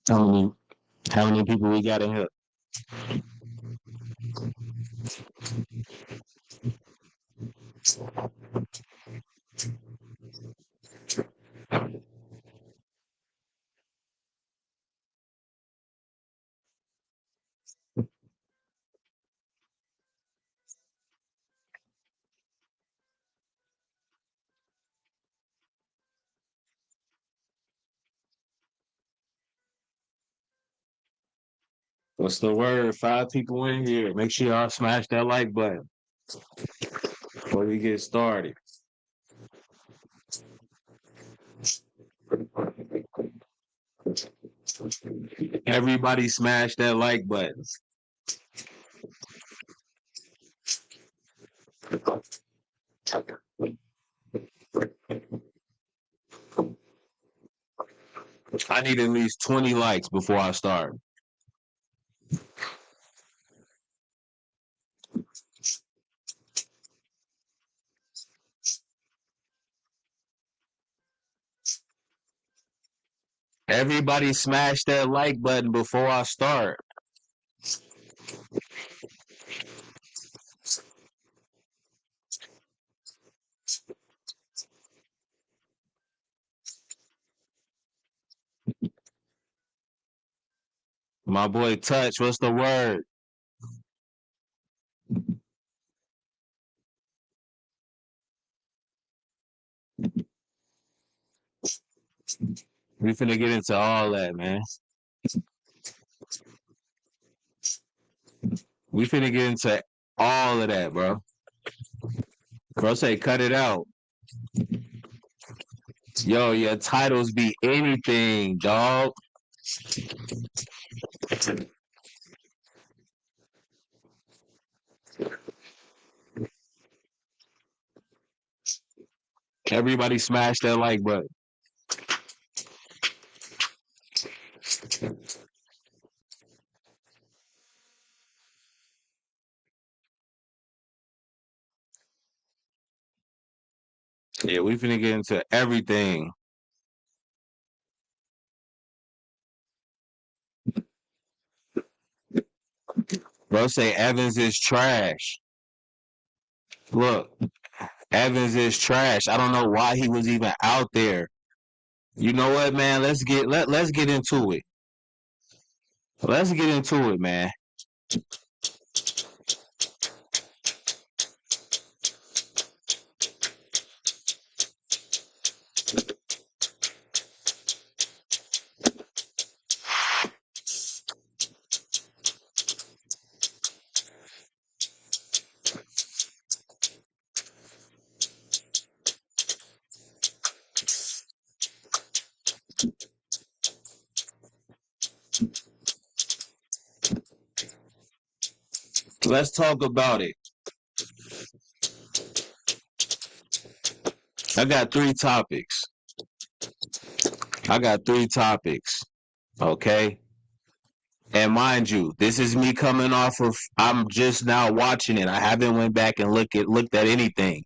How many how many people we got in here? What's the word? 5 people in here. Make sure y'all smash that like button before we get started. Everybody smash that like button. I need at least 20 likes before I start. Everybody smash that like button before I start. My boy Touch, what's the word? We finna get into all that, man. We finna get into all of that, bro. Bro, say cut it out. Yo, your titles be anything, dog. Everybody smash that like button. Yeah, we finna get into everything. Bro, say Evans is trash. Look, Evans is trash. I don't know why he was even out there. You know what, man? Let's get into it. Let's get into it, man. Let's talk about it. I got 3 topics. I got 3 topics. Okay. And mind you, this is me coming off of I'm just now watching it. I haven't went back and looked at anything.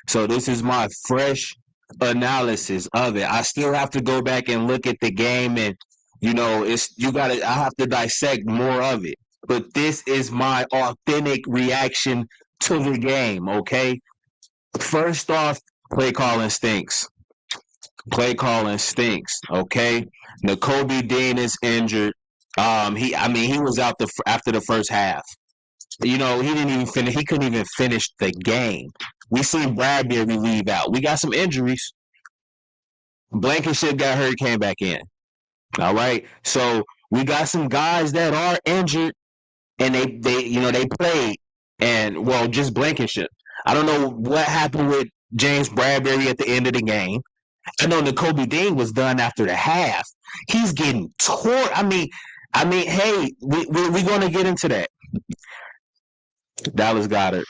So this is my fresh analysis of it. I still have to go back and look at the game and I have to dissect more of it. But this is my authentic reaction to the game, okay? First off, play calling stinks. Play calling stinks. Okay, Nakobe Dean is injured. He was out after the first half. He didn't even finish. He couldn't even finish the game. We seen Bradbury leave out. We got some injuries. Blankenship got hurt, came back in. All right, so we got some guys that are injured, and they played, and well, just Blankenship. I don't know what happened with James Bradbury at the end of the game. I know Nakobe Dean was done after the half. He's getting torn. Hey, we're going to get into that. Dallas Goedert.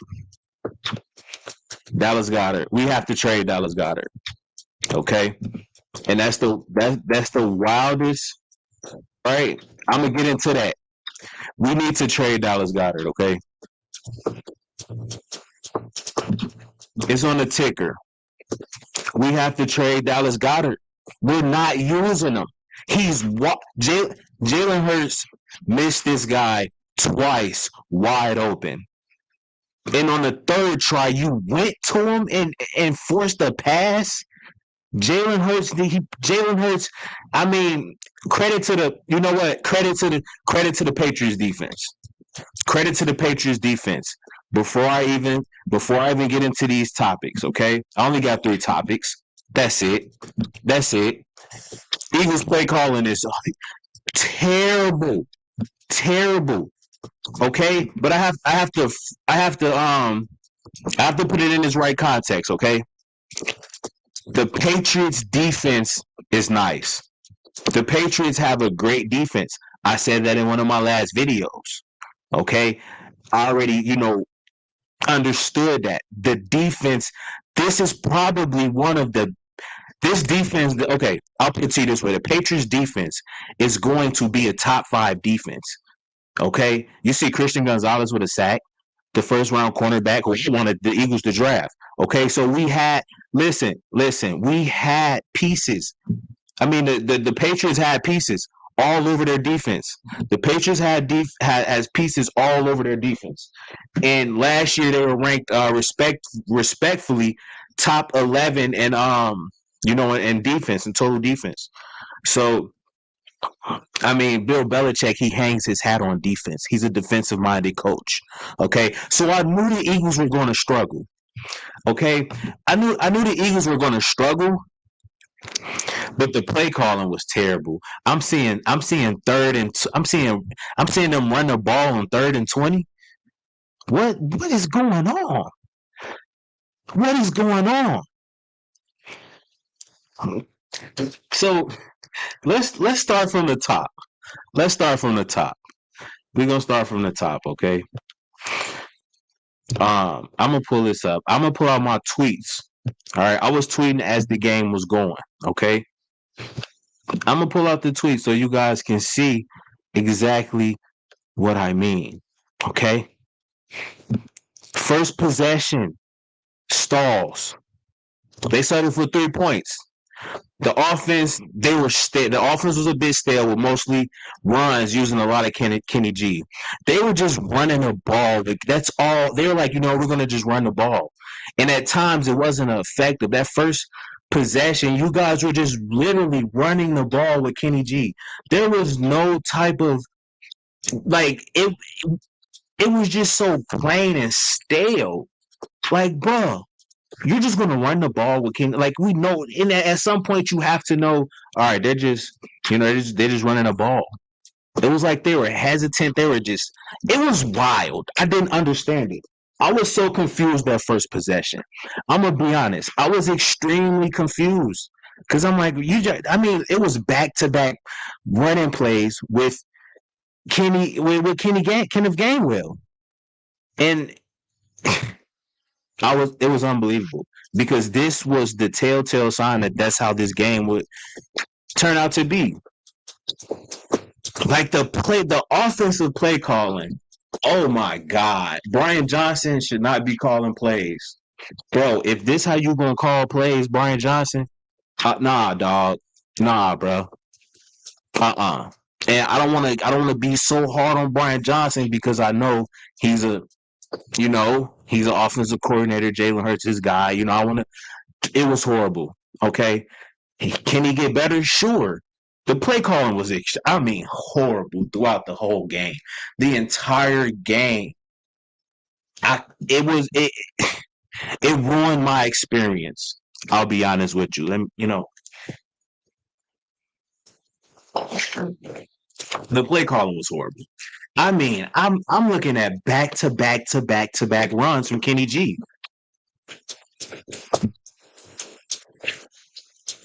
Dallas Goedert. We have to trade Dallas Goedert. Okay, and that's the wildest. Right. I'm gonna get into that. We need to trade Dallas Goedert. Okay, it's on the ticker. We have to trade Dallas Goedert. We're not using him. Jalen Hurts missed this guy twice wide open. And on the third try, you went to him and forced a pass. Jalen Hurts. I mean, credit to the. You know what? Credit to the Patriots defense. Credit to the Patriots defense. Before I even get into these topics, okay? I only got 3 topics. That's it. That's it. Eagles play calling is terrible, terrible. Okay, but I have to put it in its right context. Okay, the Patriots defense is nice. The Patriots have a great defense. I said that in one of my last videos. Okay, I already understood that the defense. This is probably one of the this defense. Okay, I'll put it to you this way: the Patriots defense is going to be a top 5 defense. Okay, you see Christian Gonzalez with a sack, the first round cornerback who wanted the Eagles to draft. Okay, so we had listen, we had pieces. I mean, the Patriots had pieces all over their defense. The Patriots has pieces all over their defense. And last year they were ranked respectfully top 11 and in defense and total defense. So I mean, Bill Belichick, he hangs his hat on defense. He's a defensive-minded coach. Okay, so I knew the Eagles were going to struggle. Okay, I knew the Eagles were going to struggle, but the play calling was terrible. I'm seeing them run the ball on 3rd and 20. What is going on? What is going on? So let's start from the top. Let's start from the top. We're gonna start from the top, okay? I'm gonna pull this up. I'm gonna pull out my tweets. All right, I was tweeting as the game was going. Okay, I'm gonna pull out the tweet so you guys can see exactly what I mean. Okay, first possession stalls. They settled for 3 points. The offense, the offense was a bit stale with mostly runs using a lot of Kenny G. They were just running the ball. That's all. They were like, we're going to just run the ball. And at times it wasn't effective. That first possession, you guys were just literally running the ball with Kenny G. There was no type of, it was just so plain and stale. Like, bro, you're just going to run the ball with King. Like, we know, at some point you have to know, all right, they're just running a ball. It was like they were hesitant. It was wild. I didn't understand it. I was so confused that first possession. I'm going to be honest. I was extremely confused because I'm like, it was back-to-back running plays with Kenneth Gainwell. And it was unbelievable because this was the telltale sign that that's how this game would turn out to be. Like the offensive play calling. Oh my God. Brian Johnson should not be calling plays. Bro, if this how you gonna call plays, Brian Johnson, nah, dog. Nah, bro. And I don't wanna be so hard on Brian Johnson because I know he's an offensive coordinator. Jalen Hurts, his guy. It was horrible. Okay. Can he get better? Sure. The play calling was, horrible throughout the whole game. The entire game. It ruined my experience. I'll be honest with you. The play calling was horrible. I'm looking at back-to-back runs from Kenny G.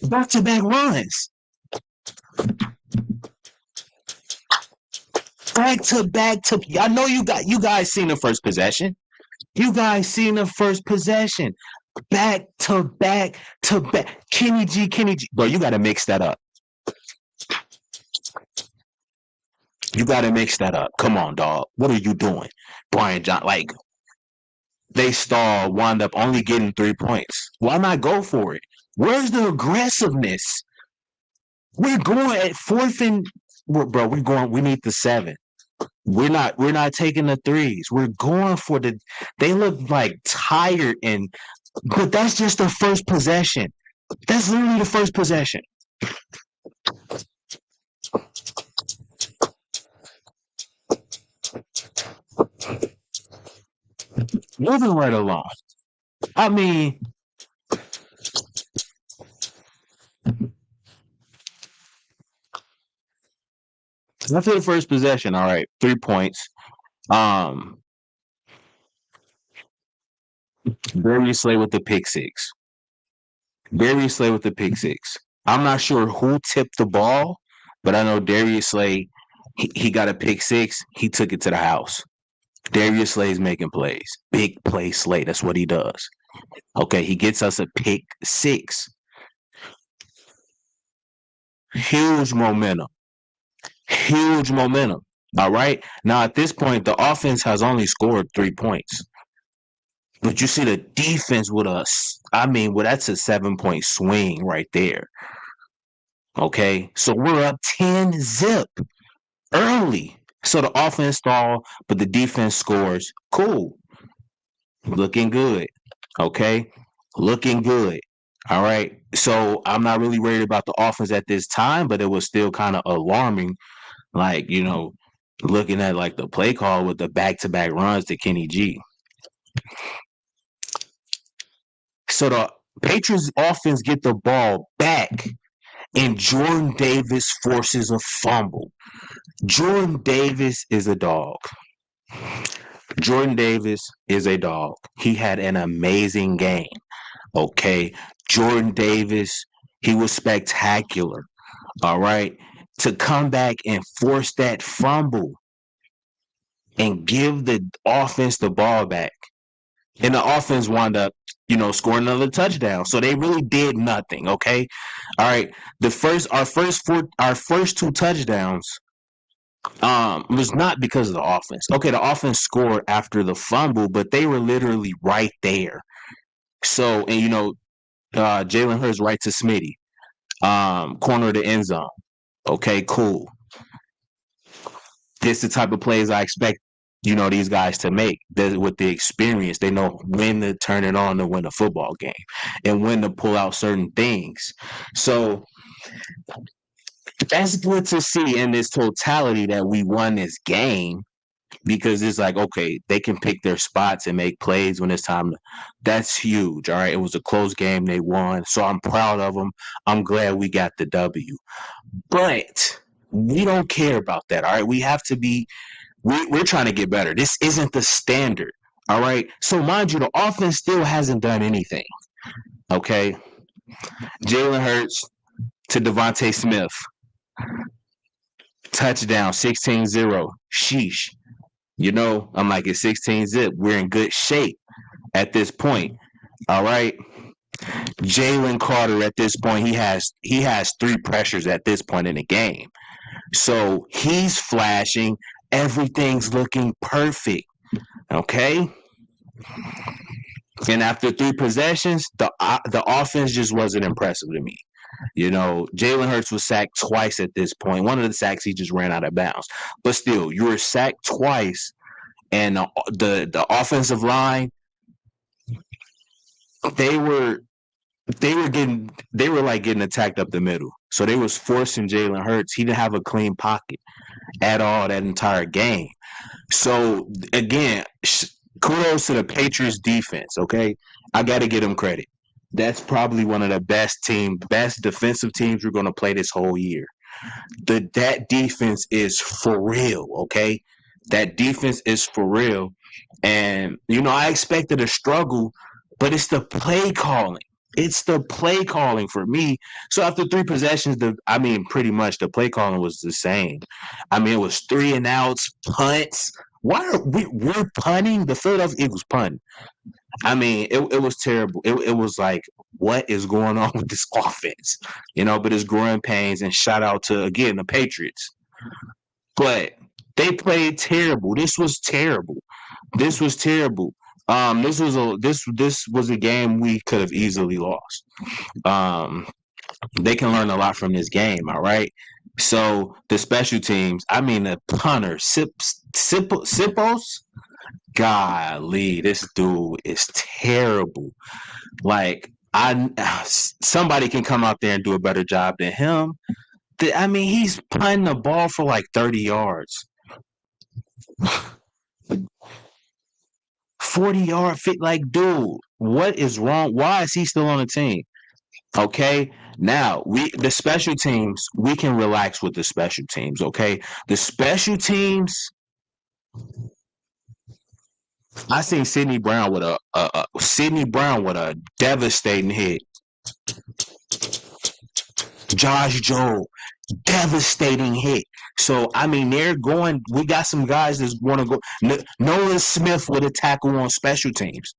Back-to-back runs. Back-to-back. I know you guys seen the first possession. You guys seen the first possession. Back-to-back. Kenny G. Bro, you got to mix that up. You got to mix that up. Come on, dog. What are you doing? Brian John, they wound up only getting 3 points. Why not go for it? Where's the aggressiveness? We're going at fourth and bro. We're going. We need the 7. We're not taking the threes. We're going for the. They look like tired but that's just the first possession. That's literally the first possession. Moving right along. I mean, after the first possession, all right, 3 points. Um, Darius Slay with the pick six. Darius Slay with the pick six. I'm not sure who tipped the ball, but I know Darius Slay. He got a pick six. He took it to the house. Darius Slay's making plays. Big play Slay. That's what he does. Okay, he gets us a pick six. Huge momentum. Huge momentum. All right. Now at this point, the offense has only scored 3 points. But you see the defense with us. I mean, well, that's a 7-point swing right there. Okay. So we're up 10 zip early. So the offense stall, but the defense scores. Cool. Looking good. Okay. Looking good. All right. So I'm not really worried about the offense at this time, but it was still kind of alarming. Like, looking at like the play call with the back-to-back runs to Kenny G. So the Patriots offense get the ball back, and Jordan Davis forces a fumble. Jordan Davis is a dog. Jordan Davis is a dog. He had an amazing game. Okay. Jordan Davis, he was spectacular. All right. To come back and force that fumble and give the offense the ball back. And the offense wound up, scoring another touchdown. So they really did nothing. Okay. All right. Our first 2 touchdowns was not because of the offense. Okay, the offense scored after the fumble, but they were literally right there. So, and Jalen Hurts right to Smitty, corner of the end zone. Okay, cool. This is the type of plays I expect, these guys to make. With the experience, they know when to turn it on to win a football game and when to pull out certain things. So that's good to see in this totality that we won this game, because it's like, okay, they can pick their spots and make plays when it's time. That's huge. All right. It was a close game. They won. So I'm proud of them. I'm glad we got the W. But we don't care about that. All right. We have to be, we're trying to get better. This isn't the standard. All right. So mind you, the offense still hasn't done anything. Okay. Jalen Hurts to Devontae Smith. Touchdown, 16-0. Sheesh. I'm like, it's 16 zip. We're in good shape at this point. All right. Jalen Carter at this point, he has 3 pressures at this point in the game. So he's flashing. Everything's looking perfect. Okay. And after 3 possessions, the offense just wasn't impressive to me. Jalen Hurts was sacked twice at this point. One of the sacks, he just ran out of bounds. But still, you were sacked twice, and the offensive line, they were like getting attacked up the middle. So they was forcing Jalen Hurts. He didn't have a clean pocket at all that entire game. So again, kudos to the Patriots defense. Okay, I got to give them credit. That's probably one of the best defensive teams we're going to play this whole year. That defense is for real. Okay, that defense is for real. And I expected a struggle, but it's the play calling. It's the play calling for me. So after 3 possessions, pretty much the play calling was the same. It was 3 and outs, punts. Why are we're punting? The Philadelphia Eagles punt. It was terrible. It was like, what is going on with this offense? But it's growing pains, and shout out to, again, the Patriots. But they played terrible. This was terrible. This was terrible. This was a game we could have easily lost. They can learn a lot from this game, all right? So the special teams, I mean the punter, Sippos, golly, this dude is terrible. Like somebody can come out there and do a better job than him. I mean, he's punting the ball for like 30 yards. 40-yard fit, like, dude, what is wrong? Why is he still on the team? Okay, now the special teams, we can relax with the special teams. Okay, the special teams, I seen Sidney Brown with a devastating hit. Josh Joe, devastating hit. So I mean, they're going. We got some guys that want to go. Nolan Smith with a tackle on special teams.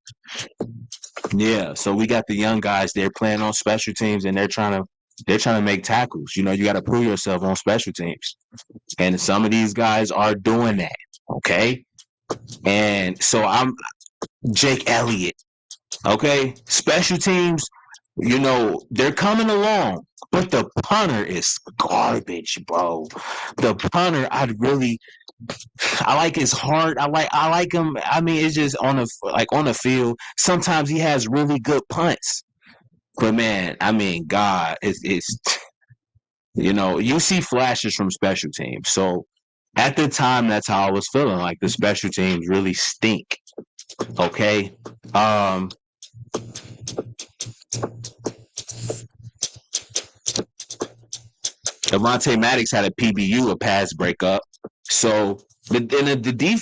Yeah, so we got the young guys. They're playing on special teams, and they're trying to make tackles. You know, you got to prove yourself on special teams, and some of these guys are doing that. Okay, and so I'm Jake Elliott. Okay, special teams. You know, they're coming along, but the punter is garbage, bro. The punter, I like his heart. I like him. I mean, it's just on the field. Sometimes he has really good punts, but man, I mean, God, it's you see flashes from special teams. So at the time, that's how I was feeling. Like the special teams really stink. Okay, um, Avonte Maddox had a PBU, a pass breakup. So James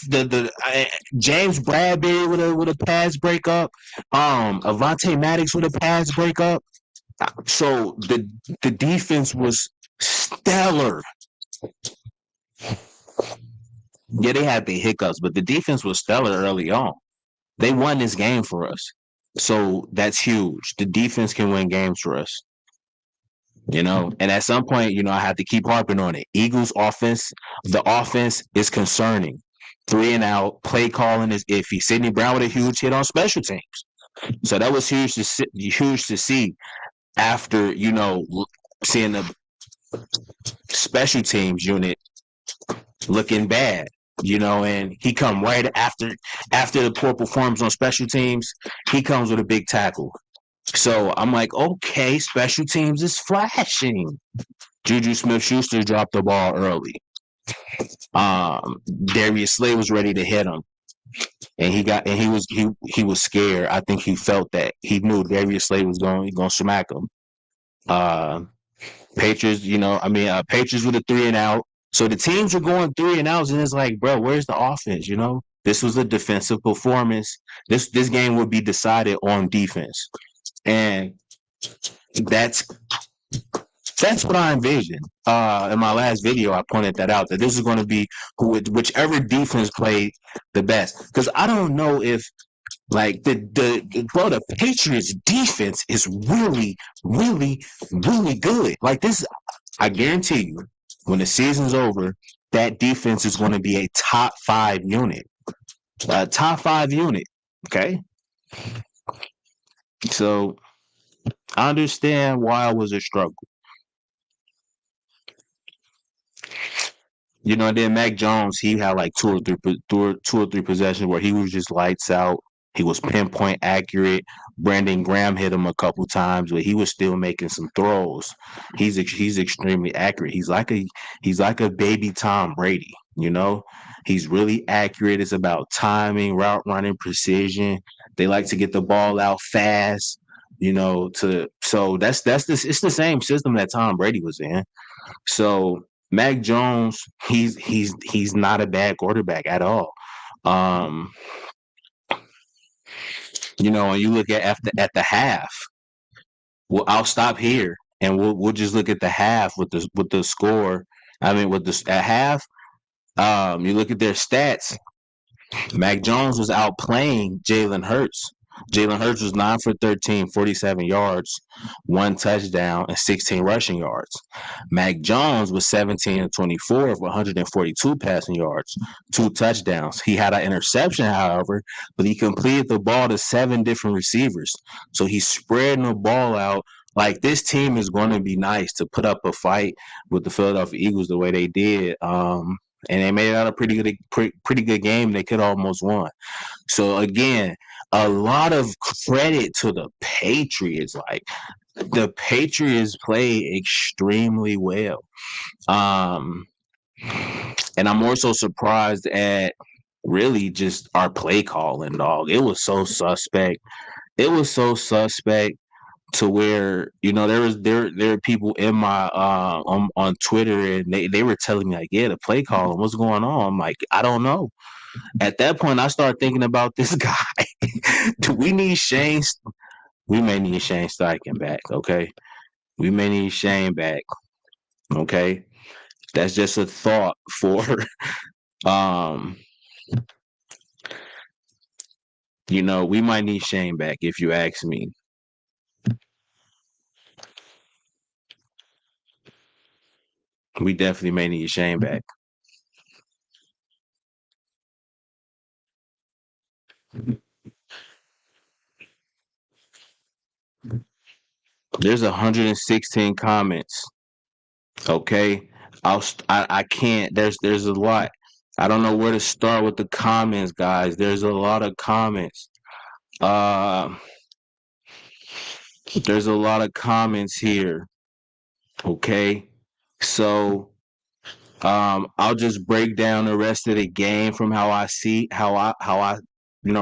Bradbury with a pass breakup. Avonte Maddox with a pass breakup. So the defense was stellar. Yeah, they had the hiccups, but the defense was stellar early on. They won this game for us. So that's huge. The defense can win games for us. And at some point, I have to keep harping on it. Eagles offense, the offense is concerning. 3-and-out, play calling is iffy. Sidney Brown with a huge hit on special teams. So that was huge to see after, seeing the special teams unit looking bad. And he come right after the poor performance on special teams, he comes with a big tackle. So I'm like, okay, special teams is flashing. Juju Smith-Schuster dropped the ball early. Darius Slay was ready to hit him, and he was scared. I think he felt that he knew Darius Slay was going to smack him. Patriots, Patriots with a 3-and-out. So the teams are going 3-and-outs, and it's like, bro, where's the offense? This was a defensive performance. This game would be decided on defense, and that's what I envisioned. In my last video, I pointed that out, that this is going to be whichever defense played the best. Because I don't know if the Patriots defense is really, really, really good. Like this, I guarantee you, when the season's over, that defense is going to be a top 5 unit. Top 5 unit. Okay. So I understand why it was a struggle. Then Mac Jones, he had like two or three possessions where he was just lights out. He was pinpoint accurate. Brandon Graham hit him a couple times, but he was still making some throws. He's extremely accurate. He's like a baby Tom Brady. He's really accurate. It's about timing, route running, precision. They like to get the ball out fast. So it's the same system that Tom Brady was in. So Mac Jones, he's not a bad quarterback at all. And you look at the half. Well, I'll stop here and we'll just look at the half with the score. I mean, at half, you look at their stats. Mac Jones was outplaying Jalen Hurts. Jalen Hurts was 9 for 13, 47 yards, 1 touchdown, and 16 rushing yards. Mac Jones was 17 and 24 for 142 passing yards, 2 touchdowns. He had an interception, however, but he completed the ball to 7 different receivers. So he's spreading the ball out Like, this team is going to be nice to put up a fight with the Philadelphia Eagles the way they did. And they made it out a pretty good game. They could almost won. So again, a lot of credit to the Patriots. Like, the Patriots play extremely well. And I'm also surprised at really just our play calling, dog. It was so suspect. It was so suspect to where, there are people in my on Twitter, and they were telling me like, yeah, the play calling, what's going on? I'm like, I don't know. At that point, I started thinking about this guy. Do we need Shane? We may need Shane Steichen back. Okay, we may need Shane back. Okay, that's just a thought for um. We might need Shane back if you ask me. We definitely may need Shane back. There's 116 comments. Okay, I can't. There's a lot. I don't know where to start with the comments, guys. There's a lot of comments. Uh, there's a lot of comments here. Okay, so I'll just break down the rest of the game from how I see how I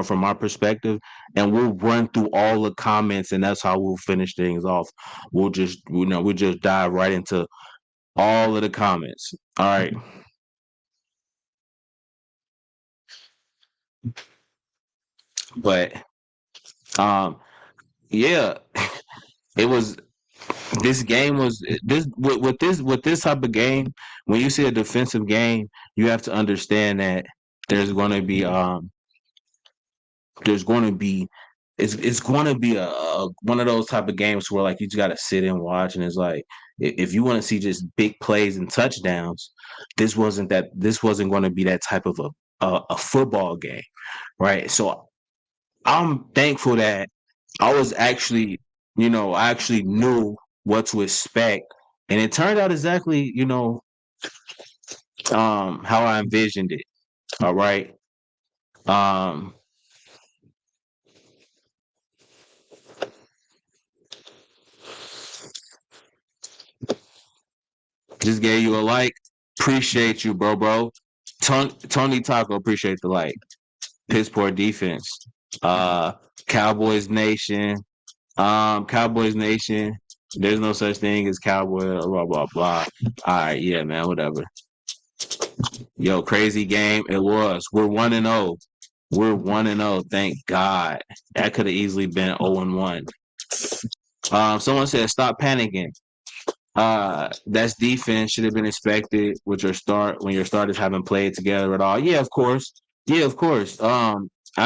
from my perspective, and we'll run through all the comments, and that's how we'll finish things off. We'll just dive right into all of the comments. All right. But um yeah, it was this game was this with this type of game. When you see a defensive game, you have to understand that there's going to be there's going to be it's going to be a one of those type of games where, like, you just got to sit and watch, and it's like, if you want to see just big plays and touchdowns, this wasn't going to be that type of a football game, right? So I'm thankful that I was actually, I actually knew what to expect, and it turned out exactly, how I envisioned it. All right. Um, just gave you a like. Appreciate you, bro. Tony Taco, appreciate the like. Piss poor defense. Uh, Cowboys Nation. Cowboys Nation. There's no such thing as cowboy. Blah blah blah. All right, yeah, man. Whatever. Yo, crazy game. It was. We're 1-0. We're 1-0. Thank God. That could have easily been 0-1. Someone said stop panicking. That's defense should have been expected with your start when your starters haven't played together at all. Yeah, of course. Yeah, of course. I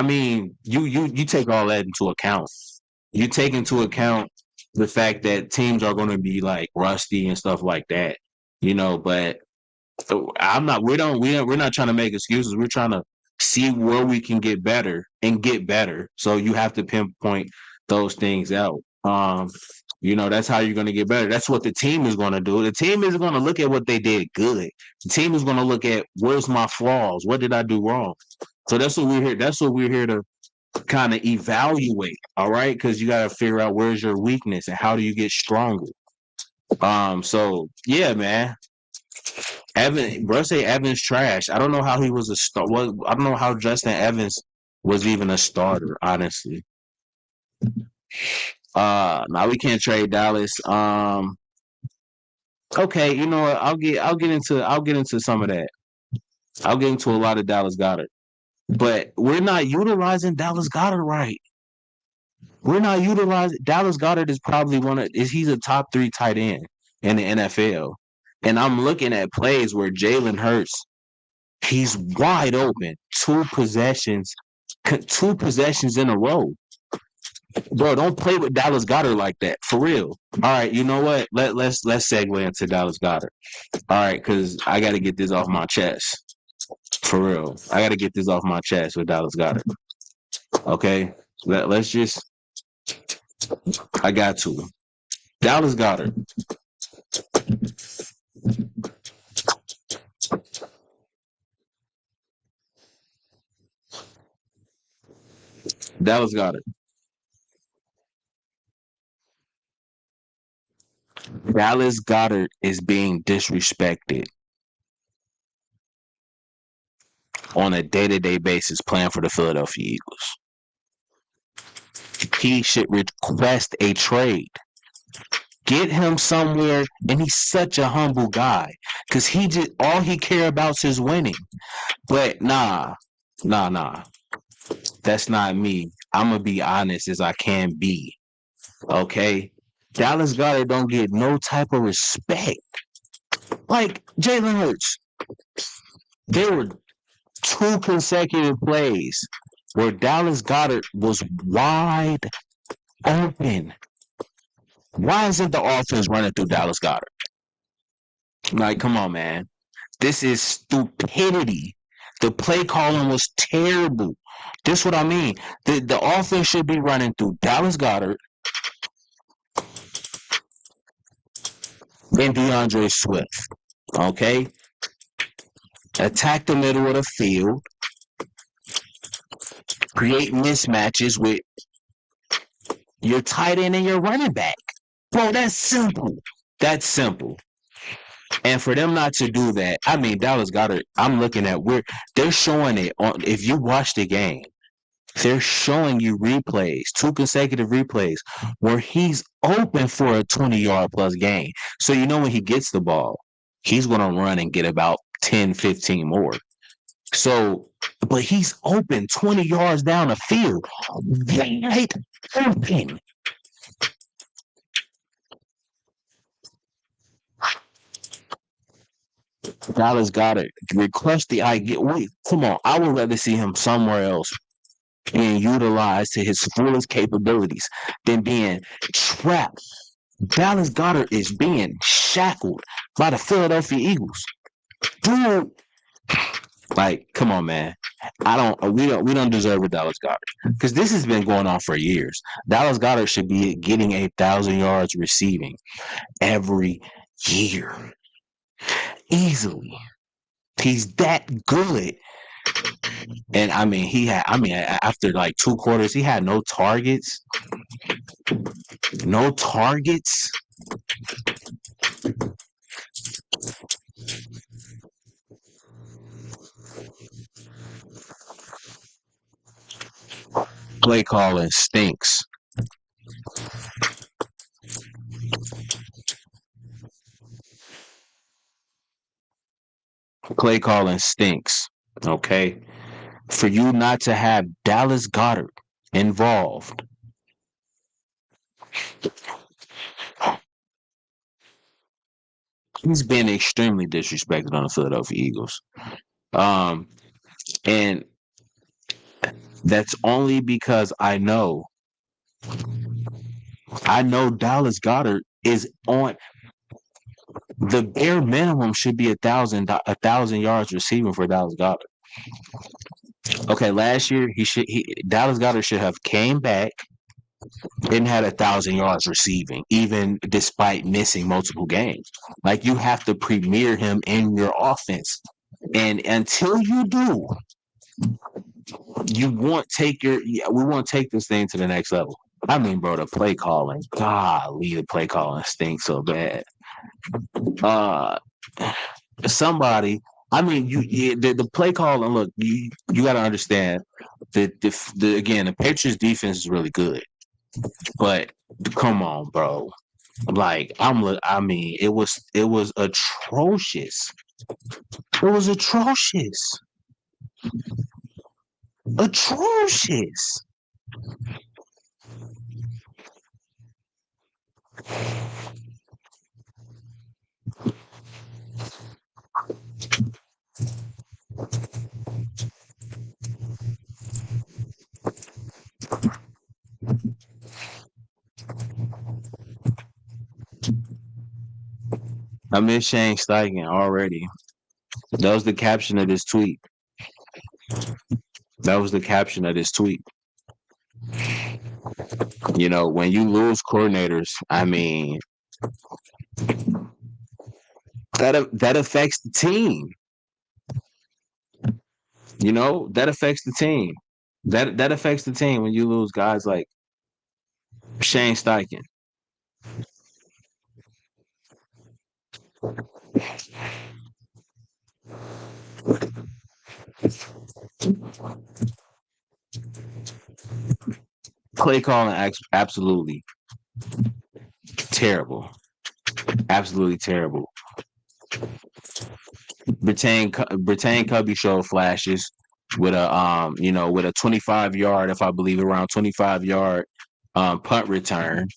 mean, you take all that into account. You take into account the fact that teams are going to be like rusty and stuff like that. But I'm not. We're not trying to make excuses. We're trying to see where we can get better and get better. So you have to pinpoint those things out. That's how you're going to get better. That's what the team is going to do. The team is going to look at what they did good. The team is going to look at where's my flaws. What did I do wrong? So that's what we're here. That's what we're here to kind of evaluate. All right, because you got to figure out where's your weakness and how do you get stronger. So yeah, man. Bro, say Evans trash. I don't know how he was a star. Well, I don't know how Justin Evans was even a starter, honestly. Now we can't trade Dallas. Okay, you know what? I'll get into some of that. I'll get into a lot of Dallas Goedert, but we're not utilizing Dallas Goedert right. We're not utilizing Dallas Goedert is probably he's a top 3 tight end in the NFL, and I'm looking at plays where Jalen Hurts. He's wide open. Two possessions in a row. Bro, don't play with Dallas Goedert like that. For real. All right, you know what? Let's segue into Dallas Goedert. All right, because I got to get this off my chest. For real. I got to get this off my chest with Dallas Goedert. Okay? Let's just. I got to. Dallas Goedert. Dallas Goedert. Dallas Goedert is being disrespected on a day-to-day basis playing for the Philadelphia Eagles. He should request a trade. Get him somewhere, and he's such a humble guy because he just all he care about is winning. But nah, that's not me. I'm gonna be honest as I can be. Okay, Dallas Goedert don't get no type of respect. Like Jalen Hurts, there were two consecutive plays where Dallas Goedert was wide open. Why isn't the offense running through Dallas Goedert? Like, come on, man. This is stupidity. The play calling was terrible. This is what I mean. The offense should be running through Dallas Goedert and DeAndre Swift. Okay? Attack the middle of the field. Create mismatches with your tight end and your running back. Bro, that's simple. That's simple. And for them not to do that, I mean, Dallas Goedert, I'm looking at where they're showing it on. If you watch the game, they're showing you replays, two consecutive replays, where he's open for a 20-yard plus gain. So you know when he gets the ball, he's going to run and get about 10, 15 more. So, but he's open 20 yards down the field. Wide open. Dallas Goedert request the idea. Wait, come on. I would rather see him somewhere else being utilized to his fullest capabilities than being trapped. Dallas Goedert is being shackled by the Philadelphia Eagles. Dude, like, come on, man. We don't deserve a Dallas Goedert because this has been going on for years. Dallas Goedert should be getting 1,000 yards receiving every year, easily. He's that good. And I mean, after like 2 quarters, he had no targets. No targets. Play calling stinks. Play calling stinks. Okay. For you not to have Dallas Goedert involved, he's been extremely disrespected on the Philadelphia Eagles. And that's only because I know Dallas Goedert is on the bare minimum should be 1,000 yards receiving for Dallas Goedert. Okay, last year Dallas Goedert should have came back and had 1,000 yards receiving, even despite missing multiple games. Like you have to premiere him in your offense, and until you do, we want to take this thing to the next level. I mean, bro, the play calling, golly, the play calling stinks so bad. Uh, somebody, I mean, the play calling. Look, you got to understand that again, the Patriots defense is really good, but come on, bro. Like I mean, it was atrocious. It was atrocious. Atrocious. I miss Shane Steichen already. That was the caption of this tweet. That was the caption of this tweet. You know, when you lose coordinators, I mean, That affects the team. You know, that affects the team. That affects the team when you lose guys like Shane Steichen. Play calling absolutely terrible. Absolutely terrible. Britain Cubby showed flashes with a with a 25-yard, if I believe around 25-yard punt return.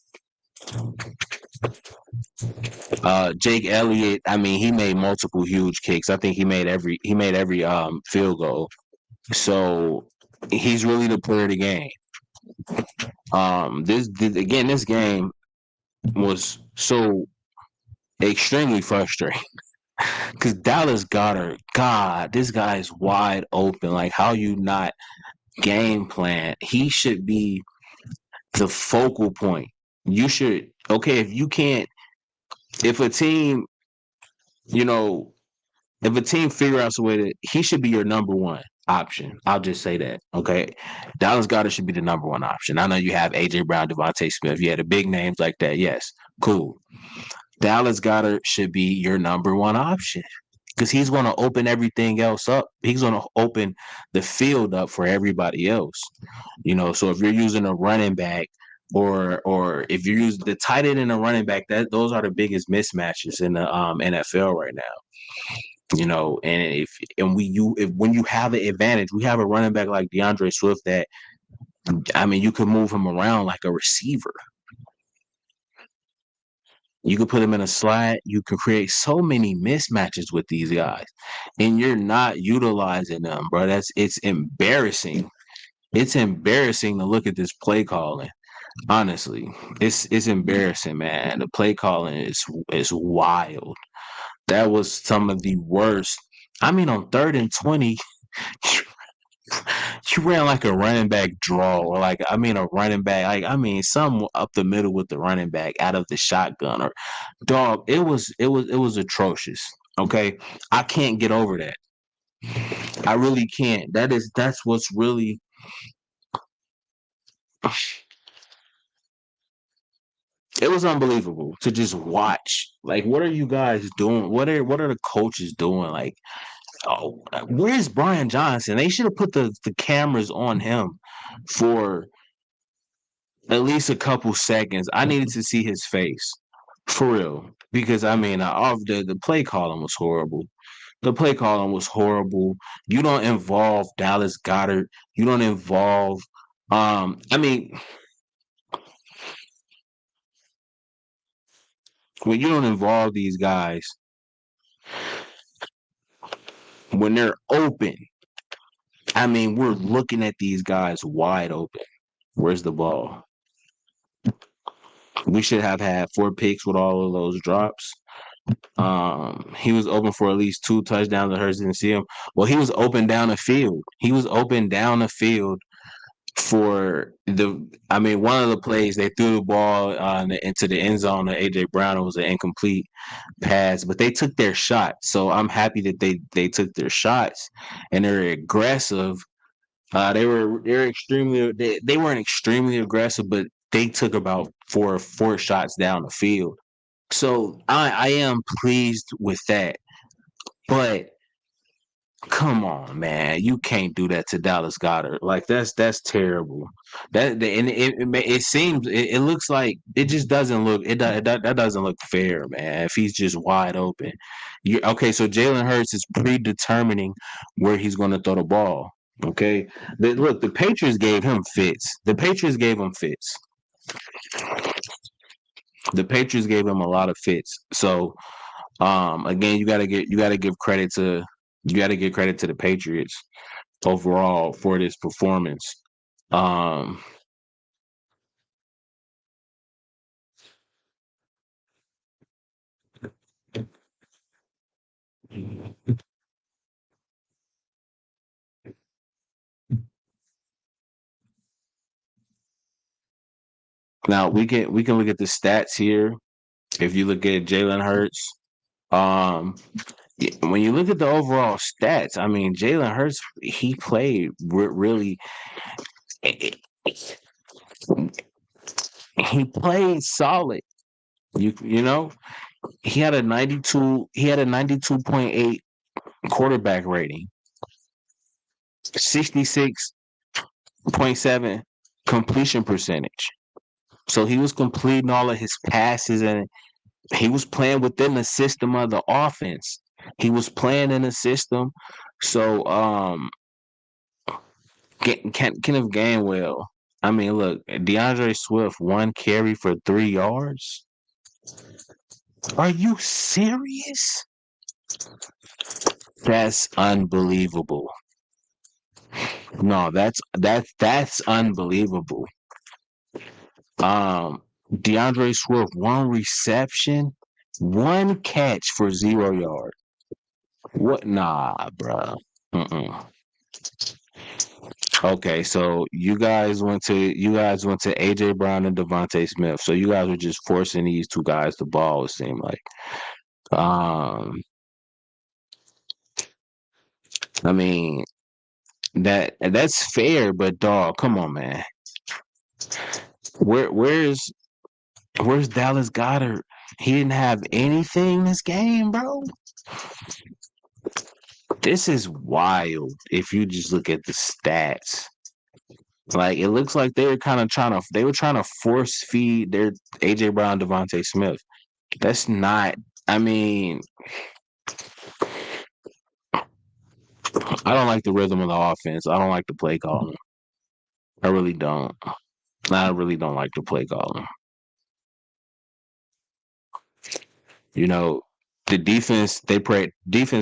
Jake Elliott, I mean, he made multiple huge kicks. I think he made every field goal. So he's really the player of the game. This game was so extremely frustrating because Dallas Goedert, God, this guy is wide open. Like, how you not game plan? He should be the focal point. You should, okay, if you can't, if a team, you know, if a team figure out a way to, he should be your number one option. I'll just say that. Okay. Dallas Goedert should be the number one option. I know you have AJ Brown, Devontae Smith. You had the big names like that. Yes. Cool. Dallas Goedert should be your number one option because he's going to open everything else up. He's going to open the field up for everybody else. So if you're using a running back or if you use the tight end and a running back, that those are the biggest mismatches in the NFL right now. And if when you have an advantage, we have a running back like DeAndre Swift that, I mean, you could move him around like a receiver. You could put him in a slot. You could create so many mismatches with these guys, and you're not utilizing them, bro. It's embarrassing. It's embarrassing to look at this play calling. Honestly, it's embarrassing, man. The play calling is wild. That was some of the worst. I mean, on 3rd and 20, you ran like a running back draw, or like, I mean, a running back, like, I mean, some up the middle with the running back out of the shotgun, or dog. It was atrocious. Okay, I can't get over that. I really can't. That's what's really. It was unbelievable to just watch. Like, what are you guys doing? What are the coaches doing? Like, oh, where's Brian Johnson? They should have put the cameras on him for at least a couple seconds. I needed to see his face for real because, I mean, off the play calling was horrible. The play calling was horrible. You don't involve Dallas Goedert. You don't involve. I mean, when you don't involve these guys when they're open, I mean, we're looking at these guys wide open. Where's the ball? We should have had 4 picks with all of those drops. He was open for at least 2 touchdowns. Hurts didn't see him. Well, he was open down the field. He was open down the field for the. I mean, one of the plays they threw the ball into the end zone to AJ Brown. It was an incomplete pass, but they took their shot. So I'm happy that they took their shots and they're aggressive. They're extremely they weren't extremely aggressive, but they took about four shots down the field. So I am pleased with that. But come on, man, you can't do that to Dallas Goedert. Like, that's terrible. It seems it looks like it just doesn't look that doesn't look fair, man. If he's just wide open, okay. So Jalen Hurts is predetermining where he's going to throw the ball. Okay, look, the Patriots gave him fits. The Patriots gave him fits. The Patriots gave him a lot of fits. So again, you gotta give credit to the Patriots overall for this performance. Um, Now we can look at the stats here. If you look at Jalen Hurts, um, when you look at the overall stats, I mean, Jalen Hurts, he played really. He played solid. You know, he had a 92.8 quarterback rating, 66.7 completion percentage. So he was completing all of his passes, and he was playing within the system of the offense. He was playing in a system. So Kenneth Gainwell. I mean, look, DeAndre Swift, 1 carry for 3 yards. Are you serious? That's unbelievable. No, that's unbelievable. Um, DeAndre Swift, 1 reception, 1 catch for 0 yards. What? Nah, bro. Mm-mm. Okay, so you guys went to AJ Brown and Devontae Smith. So you guys were just forcing these two guys the ball. It seemed like. Um, I mean that's fair, but dog, come on, man. Where's Dallas Goedert? He didn't have anything this game, bro. This is wild. If you just look at the stats, like it looks like they were trying to force feed their AJ Brown, Devontae Smith. That's not. I mean, I don't like the rhythm of the offense. I don't like the play calling. I really don't. I really don't like the play calling. You know, the defense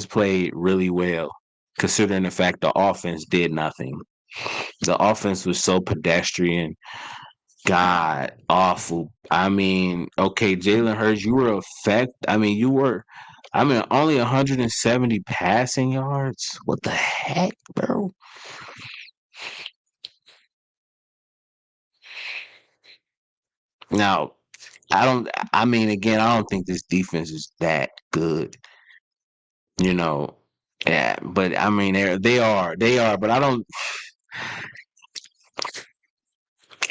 played really well, considering the fact the offense did nothing. The offense was so pedestrian, god awful. I mean, okay, Jalen Hurts, you were effect. I mean, only 170 passing yards. What the heck, bro? Now, I don't. I mean, again, I don't think this defense is that good. You know, yeah, but I mean, they are, but I don't.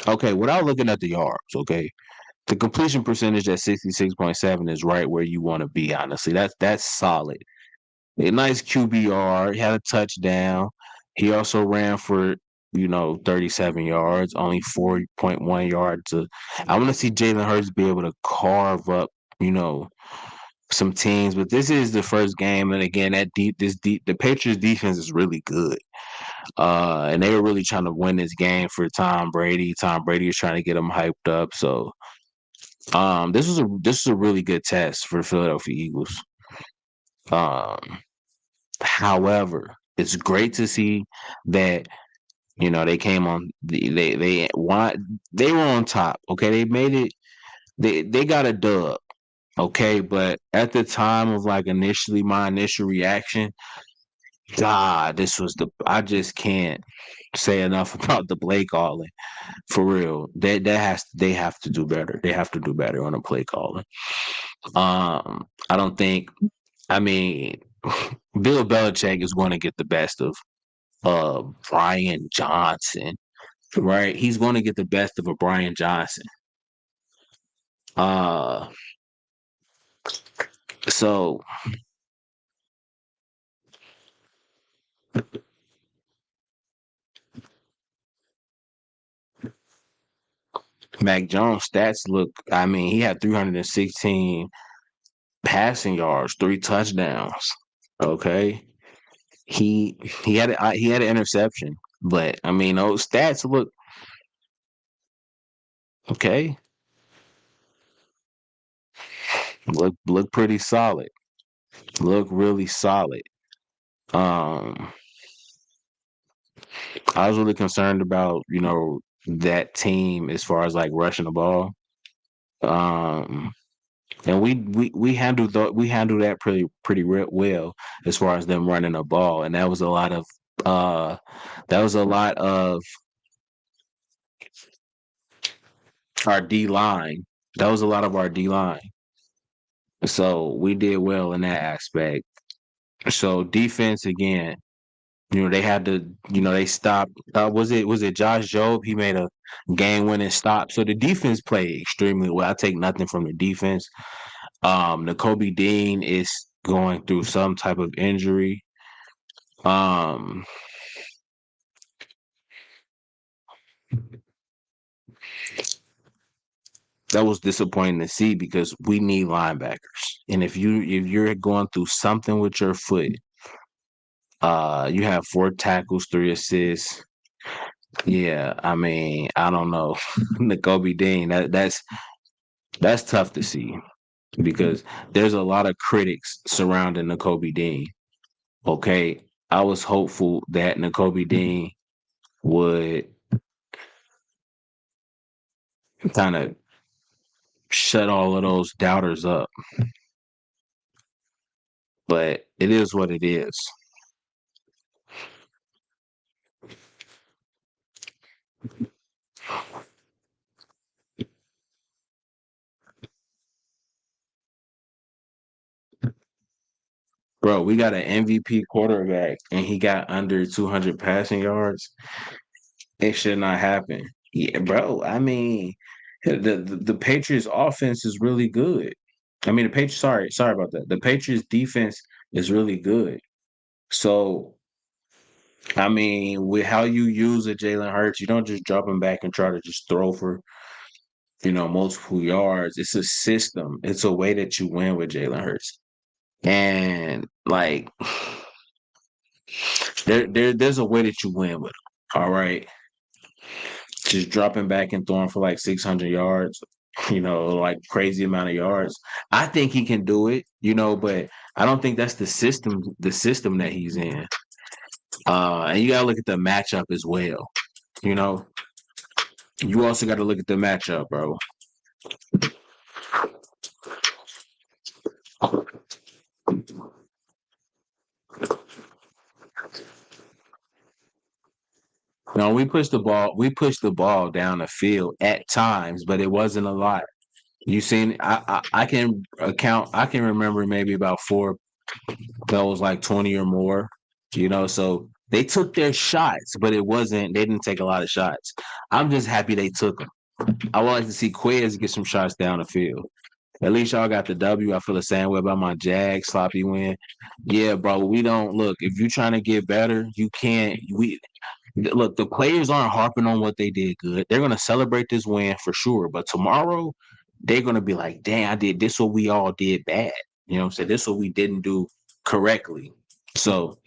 Okay, without looking at the yards, okay, the completion percentage at 66.7 is right where you want to be. Honestly, that's solid. A nice QBR. He had a touchdown. He also ran for 37 yards, only 4.1 yards. I want to see Jalen Hurts be able to carve up, you know, some teams. But this is the first game, and again, the Patriots defense is really good. And they were really trying to win this game for Tom Brady. Tom Brady is trying to get them hyped up. So, this was a really good test for the Philadelphia Eagles. Um, However, it's great to see that they came on. They were on top. Okay, they made it. They got a dub. Okay, but at the time of like initially my initial reaction, God, this was the. I just can't say enough about the play calling for real. They have to do better. They have to do better on the play calling. I don't think. I mean, Bill Belichick is going to get the best of Brian Johnson, right? He's going to get the best of a Brian Johnson. Uh, so Mac Jones stats look. I mean, he had 316 passing yards, 3 touchdowns. Okay, he had an interception, but I mean those stats look okay. Look pretty solid. Look really solid. Um, I was really concerned about that team as far as like rushing the ball. Um, and we handled that well as far as them running the ball, and uh that was a lot of our D line. That was a lot of our D line. So we did well in that aspect. So defense again, they had to, they stopped. Was it Josh Jobe? He made a game-winning stop. So the defense played extremely well. I take nothing from the defense. Nakobe Dean is going through some type of injury. Um, that was disappointing to see because we need linebackers. And if you're going through something with your foot, you have 4 tackles, 3 assists. Yeah, I mean, I don't know. Nakobe Dean, that's tough to see because there's a lot of critics surrounding Nakobe Dean. Okay. I was hopeful that Nakobe Dean would kind of shut all of those doubters up, but it is what it is. Bro, we got an MVP quarterback and he got under 200 passing yards. It should not happen. Yeah, bro. I mean, the Patriots offense is really good. I mean, the Patriots. Sorry about that. The Patriots defense is really good. So, I mean, with how you use a Jalen Hurts, you don't just drop him back and try to just throw for multiple yards. It's a system. It's a way that you win with Jalen Hurts, and like there's a way that you win with him. All right, just dropping back and throwing for like 600 yards, like crazy amount of yards. I think he can do it, but I don't think that's the system that he's in. And you gotta look at the matchup as well. You know, you also got to look at the matchup, bro. No, we pushed the ball down the field at times, but it wasn't a lot. You seen? I can remember maybe about four that was like 20 or more. So they took their shots, but it wasn't. They didn't take a lot of shots. I'm just happy they took them. I would like to see Quez get some shots down the field. At least y'all got the W. I feel the same way about my Jag sloppy win. Yeah, bro. We don't look. If you're trying to get better, you can't. We look. The players aren't harping on what they did good. They're gonna celebrate this win for sure. But tomorrow, they're gonna be like, "Dang, I did this. What we all did bad." You know what I'm saying? This is what we didn't do correctly. So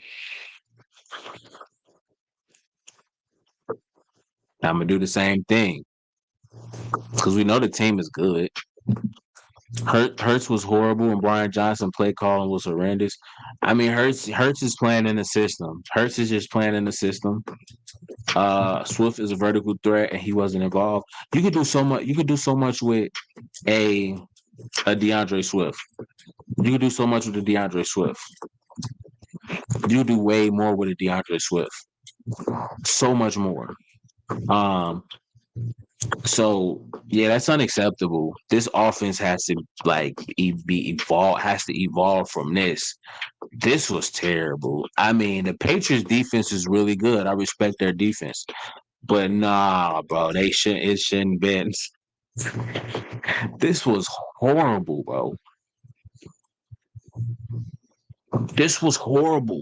I'm gonna do the same thing because we know the team is good. Hurts was horrible, and Brian Johnson play calling was horrendous. I mean, Hurts is playing in the system. Hurts is just playing in the system. Swift is a vertical threat, and he wasn't involved. You could do so much. You could do so much with a a DeAndre Swift. You could do so much with a DeAndre Swift. You do way more with a DeAndre Swift. So much more. Um, So yeah, that's unacceptable. This offense has to be evolved. Has to evolve from this. This was terrible. I mean, the Patriots defense is really good. I respect their defense, but nah, bro, they shouldn't. It shouldn't been. This was horrible, bro. This was horrible.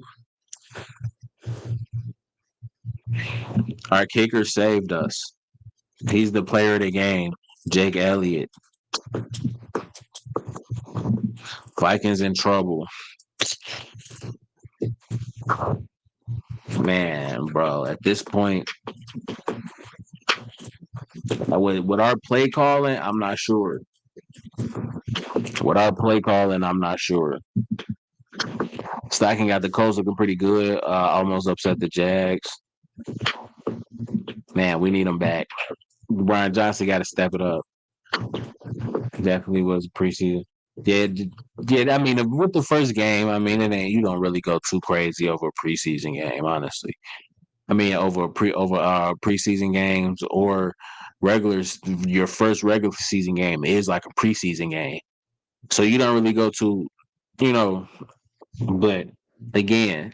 Our kicker saved us. He's the player of the game. Jake Elliott. Vikings in trouble. Man, bro, at this point, with our play calling, I'm not sure. With our play calling, I'm not sure. Stacking got the Colts looking pretty good. Almost upset the Jags. Man, we need him back. Brian Johnson got to step it up. Definitely was preseason. Yeah, yeah. I mean, with the first game, I mean, you don't really go too crazy over a preseason game, honestly. I mean, over preseason games or regulars. Your first regular season game is like a preseason game. So you don't really go to, you know, but again,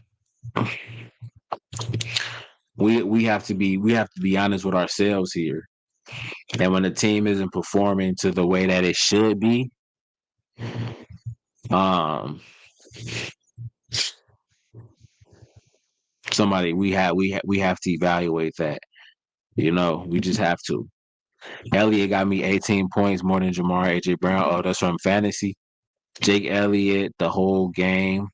we have to be honest with ourselves here. And when the team isn't performing to the way that it should be, um, somebody we have to evaluate that. You know, we just have to. Elliott got me 18 points more than Jamar AJ Brown. Oh, that's from fantasy. Jake Elliott the whole game.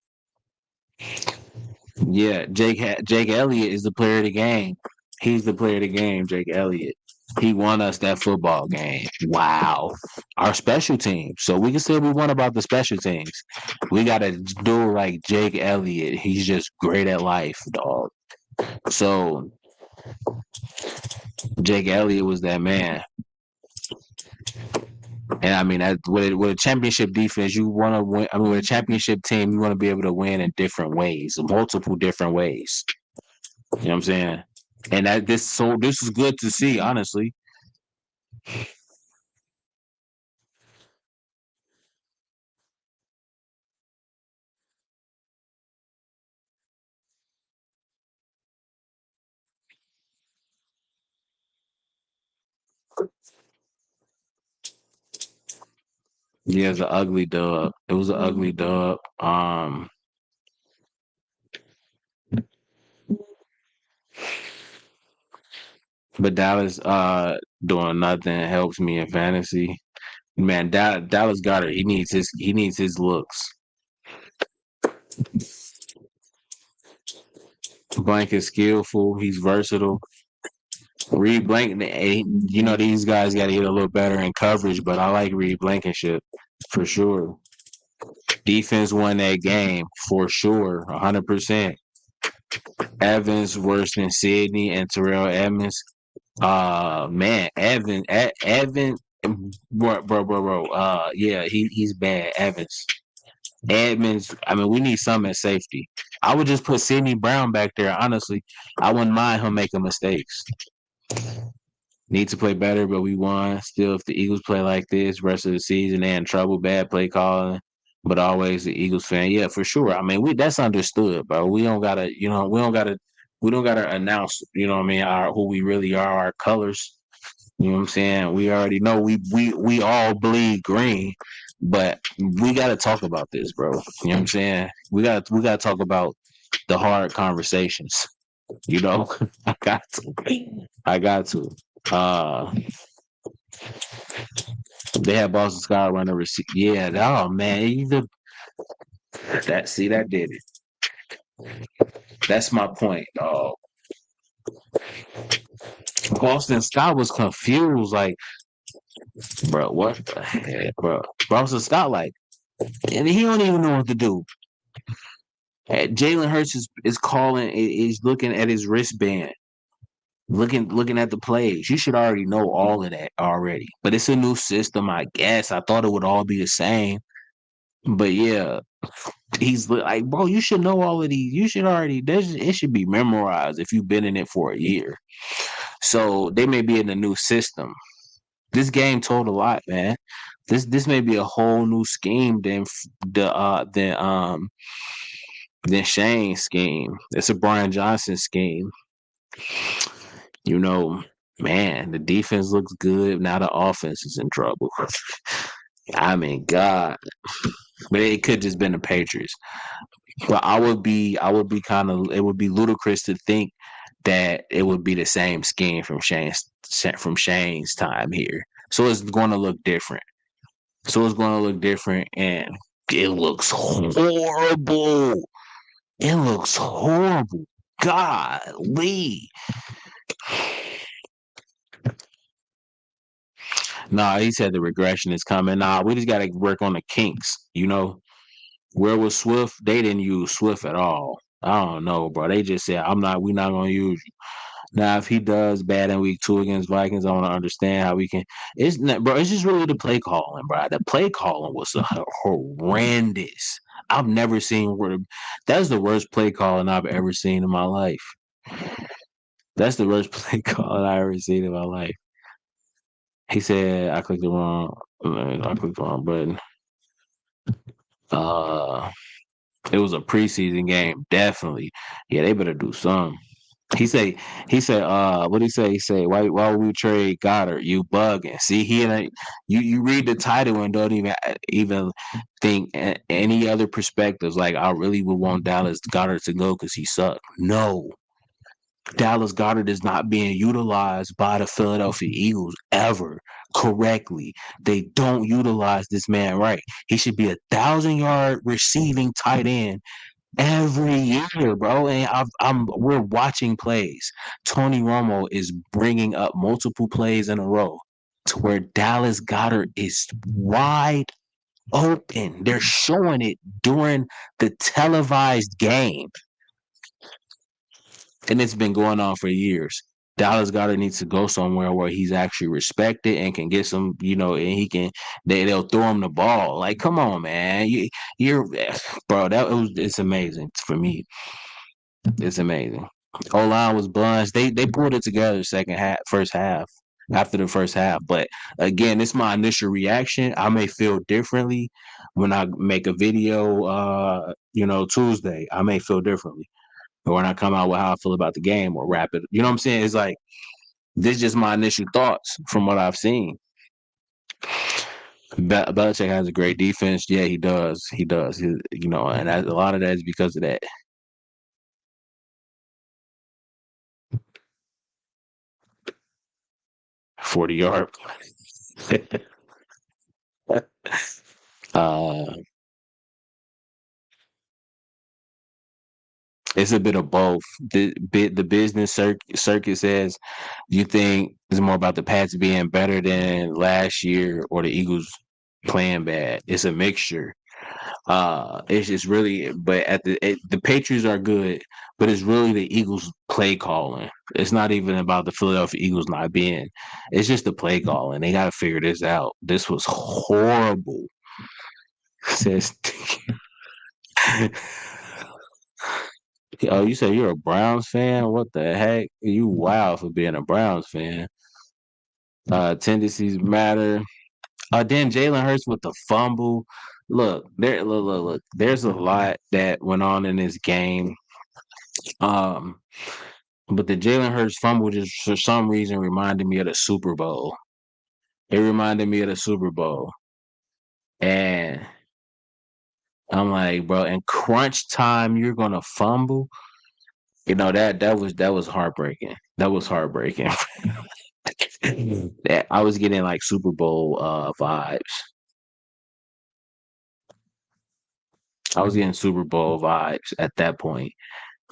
Yeah, Jake Elliott is the player of the game. He's the player of the game, Jake Elliott. He won us that football game. Wow. Our special teams. So we can still be one about the special teams. We got to do like Jake Elliott. He's just great at life, dog. So Jake Elliott was that man. And I mean, with a championship defense, you want to win. I mean, with a championship team, you want to be able to win in different ways, multiple different ways. You know what I'm saying? And this is good to see, honestly. Yeah, it's an ugly dub. It was an ugly dub. But Dallas doing nothing helps me in fantasy. Man, Dallas Goedert, he needs his looks. Blank is skillful. He's versatile. Reed Blank, you know these guys got to get a little better in coverage, but I like Reed Blankenship for sure. Defense won that game for sure, 100%. Evans worse than Sidney and Terrell Edmonds. Man, Evan, bro. Yeah, he's bad. Edmonds. I mean, we need some at safety. I would just put Sidney Brown back there. Honestly, I wouldn't mind him making mistakes. Need to play better, but we won. Still, if the Eagles play like this rest of the season, they in trouble. Bad play calling, but always the Eagles fan. Yeah, for sure. I mean, we that's understood, bro. We don't gotta, we don't gotta announce, you know what I mean, our who we really are, our colors. You know what I'm saying? We already know we all bleed green, but we gotta talk about this, bro. You know what I'm saying? We gotta talk about the hard conversations. You know, I got to. I got to. Uh, they had Boston Scott running receipt. Yeah, oh man, that did it. That's my point. Boston Scott was confused, like, bro, what the heck, bro? Boston Scott, like, and he don't even know what to do. Jalen Hurts is calling, is looking at his wristband, looking at the plays. You should already know all of that already. But it's a new system, I guess. I thought it would all be the same. But yeah, he's like, bro, you should know all of these. You should already. It should be memorized if you've been in it for a year. So they may be in a new system. This game told a lot, man. This may be a whole new scheme than Shane's scheme. It's a Brian Johnson scheme. You know, man, the defense looks good. Now the offense is in trouble. I mean, God, but it could just been the Patriots. But I would be kind of. It would be ludicrous to think that it would be the same scheme from Shane's time here. So it's going to look different. And it looks horrible. It looks horrible. Golly. Nah, he said the regression is coming. Nah, we just got to work on the kinks. You know, where was Swift? They didn't use Swift at all. I don't know, bro. They just said, we're not going to use you. Now, if he does bad in week 2 against Vikings, I want to understand how we can. It's not, bro. It's just really the play calling, bro. The play calling was horrendous. I've never seen that's the worst play calling I've ever seen in my life. That's the worst play calling I ever seen in my life. He said I clicked the wrong button. Uh, it was a preseason game, definitely. Yeah, they better do something. He say, what did he say? He say, why would we trade Goddard? You bugging. See, you read the title and don't even think any other perspectives. Like, I really would want Dallas Goddard to go because he sucked. No, Dallas Goddard is not being utilized by the Philadelphia Eagles ever correctly. They don't utilize this man right. He should be 1,000-yard receiving tight end every year, bro. And we're watching plays. Tony Romo is bringing up multiple plays in a row to where Dallas Goddard is wide open. They're showing it during the televised game, and it's been going on for years. Dallas Goddard needs to go somewhere where he's actually respected and can get some, and they'll throw him the ball. Like, come on, man, you're, bro. It's amazing for me. It's amazing. O line was bunched. They pulled it together second half, first half, after the first half. But again, it's my initial reaction. I may feel differently when I make a video. Tuesday, I may feel differently. Or when I come out with how I feel about the game or wrap it. You know what I'm saying? It's like this is just my initial thoughts from what I've seen. Belichick has a great defense. Yeah, he does. He does. And a lot of that is because of that. 40-yard. uh, it's a bit of both. The business circuit says you think it's more about the Pats being better than last year or the Eagles playing bad. It's a mixture. It's just really, but the Patriots are good, but it's really the Eagles play calling. It's not even about the Philadelphia Eagles not being. It's just the play calling. They got to figure this out. This was horrible. Says, oh, you say you're a Browns fan? What the heck? You wild for being a Browns fan. Tendencies matter. Then Jalen Hurts with the fumble. Look. There's a lot that went on in this game. Um, but the Jalen Hurts fumble just for some reason reminded me of the Super Bowl. It reminded me of the Super Bowl, and I'm like, bro, in crunch time, you're gonna fumble. That was heartbreaking. That was heartbreaking. That I was getting like Super Bowl vibes. I was getting Super Bowl vibes at that point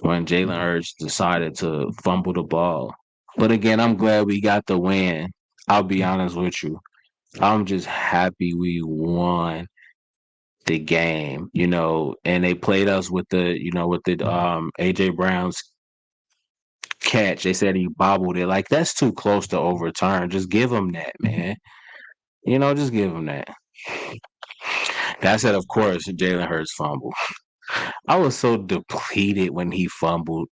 when Jalen Hurts decided to fumble the ball. But again, I'm glad we got the win. I'll be honest with you. I'm just happy we won the game, and they played us with the AJ Brown's catch. They said he bobbled it. Like, that's too close to overturn. Just give him that, man. Just give him that. That said, of course, Jalen Hurts fumble. I was so depleted when he fumbled,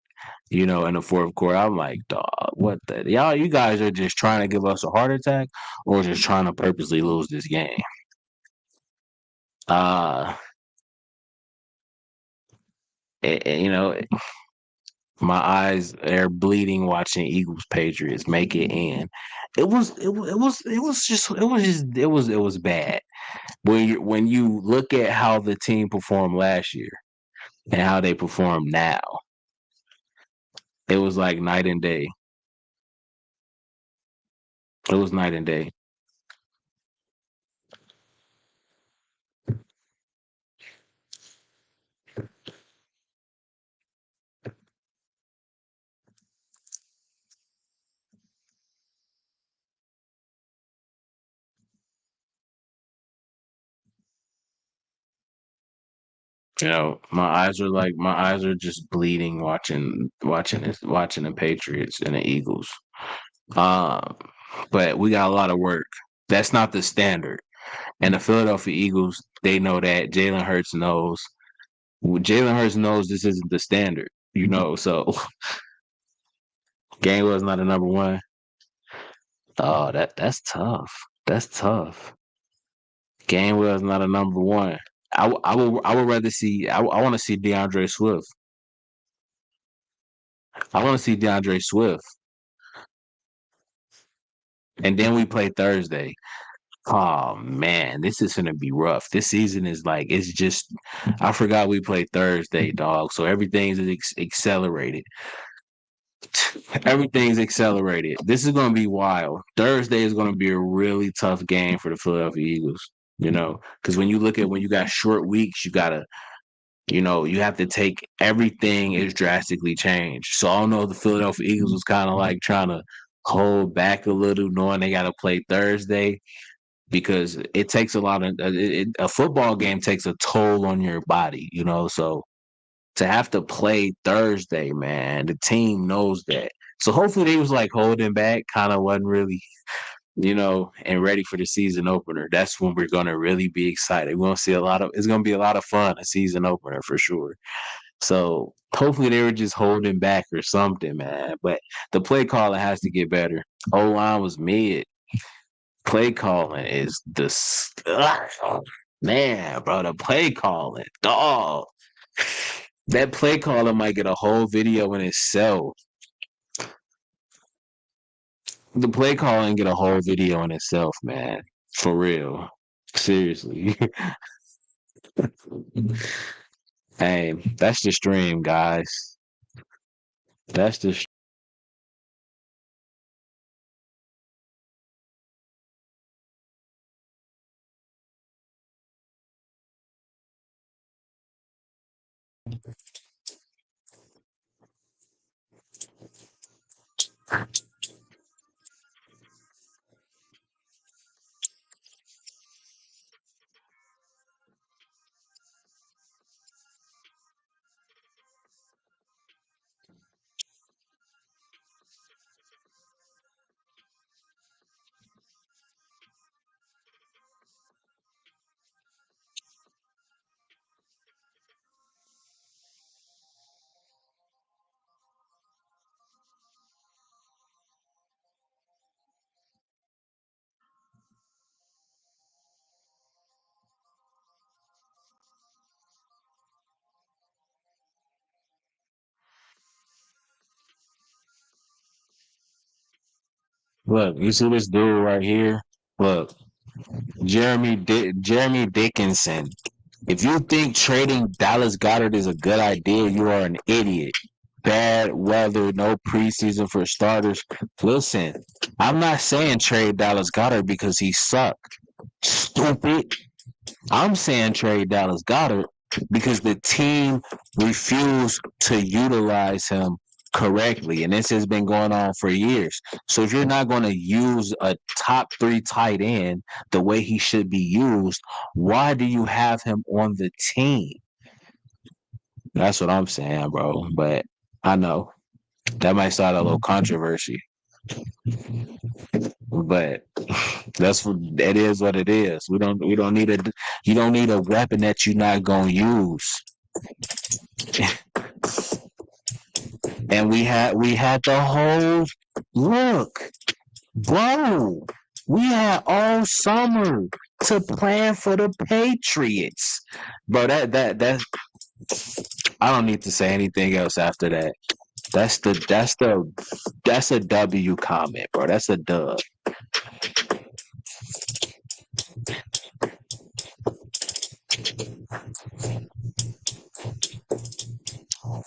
in the fourth quarter. I'm like, dog, what the y'all? You guys are just trying to give us a heart attack, or just trying to purposely lose this game. Uh, my eyes are bleeding watching Eagles Patriots make it in. It was bad. When you look at how the team performed last year and how they perform now, it was like night and day. It was night and day. My eyes are just bleeding watching the Patriots and the Eagles. Um, but we got a lot of work. That's not the standard. And the Philadelphia Eagles, they know that. Jalen Hurts knows this isn't the standard. So Gainwell's not a number one. Oh, that's tough. That's tough. Gainwell's not a number one. I would rather see. I want to see DeAndre Swift. I want to see DeAndre Swift, and then we play Thursday. Oh man, this is gonna be rough. This season is like it's just. I forgot we play Thursday, dog. So everything's accelerated. Everything's accelerated. This is gonna be wild. Thursday is gonna be a really tough game for the Philadelphia Eagles. You know, because when you look at when you got short weeks, you gotta you have to take everything is drastically changed. So I don't know if the Philadelphia Eagles was kind of like trying to hold back a little, knowing they got to play Thursday because it takes a lot of a football game takes a toll on your body, So to have to play Thursday, man, the team knows that. So hopefully they was like holding back, kind of wasn't really and ready for the season opener. That's when we're gonna really be excited. We're gonna see it's gonna be a lot of fun, a season opener for sure. So hopefully they were just holding back or something, man. But the play calling has to get better. O line was mid. Play calling is man, bro. The play calling, dog. That play calling might get a whole video in itself. The play calling get a whole video in itself, man. For real. Seriously. Hey, that's the stream, guys. That's the look. You see this dude right here? Look, Jeremy Dickinson. If you think trading Dallas Goddard is a good idea, you are an idiot. Bad weather, no preseason for starters. Listen, I'm not saying trade Dallas Goddard because he sucked. Stupid. I'm saying trade Dallas Goddard because the team refused to utilize him correctly. And this has been going on for years. So if you're not going to use a top 3 tight end the way he should be used, why do you have him on the team? That's what I'm saying, bro. But I know that might start a little controversy. But that's what it is. What it is. We don't need a you don't need a weapon that you're not gonna use. And we had the whole look, bro. We had all summer to plan for the Patriots, bro. That I don't need to say anything else after that. That's a W comment, bro. That's a dub.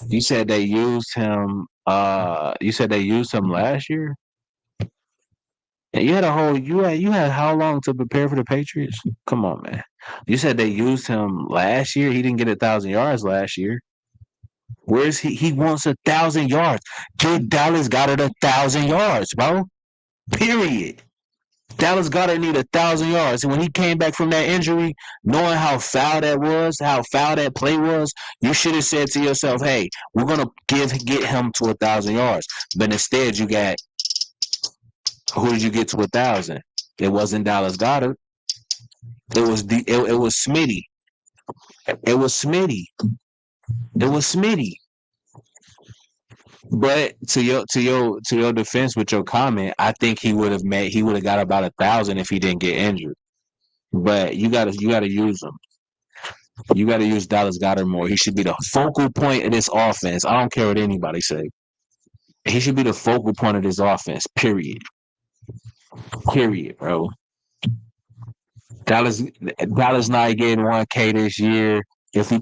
You said they used him. You said they used him last year. And you had how long to prepare for the Patriots? Come on, man. You said they used him last year. He didn't get 1,000 yards last year. Where's he? He wants 1,000 yards. Dude, Dallas got it 1,000 yards, bro. Period. Dallas Goddard need 1,000 yards. And when he came back from that injury, knowing how foul that was, how foul that play was, you should have said to yourself, "Hey, we're gonna get him to 1,000 yards." But instead, you got who did you get to 1,000? It wasn't Dallas Goddard. It was Smitty. It was Smitty. It was Smitty. But to your defense with your comment, I think he would have got about 1,000 if he didn't get injured. But you gotta use him. You got to use Dallas Goedert more. He should be the focal point of this offense. I don't care what anybody say. He should be the focal point of this offense. Period. Period, bro. Dallas not getting 1K this year. If he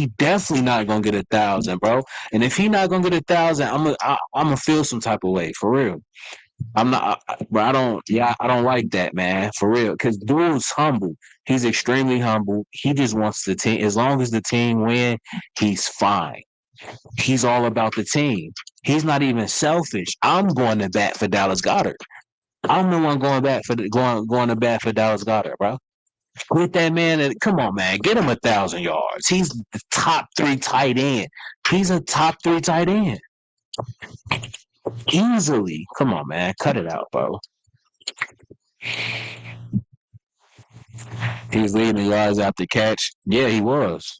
definitely not gonna get 1,000, bro. And if he not gonna get 1,000, I'm gonna feel some type of way for real. I'm not, but I don't like that, man, for real. Because dude's humble. He's extremely humble. He just wants the team. As long as the team win, he's fine. He's all about the team. He's not even selfish. I'm going to bat for Dallas Goedert. I'm the one going to bat for Dallas Goedert, bro. With that man, come on, man, get him 1,000 yards. He's the top 3 tight end. He's a top 3 tight end easily. Come on, man, cut it out, bro. He was leading the yards after catch. Yeah, he was.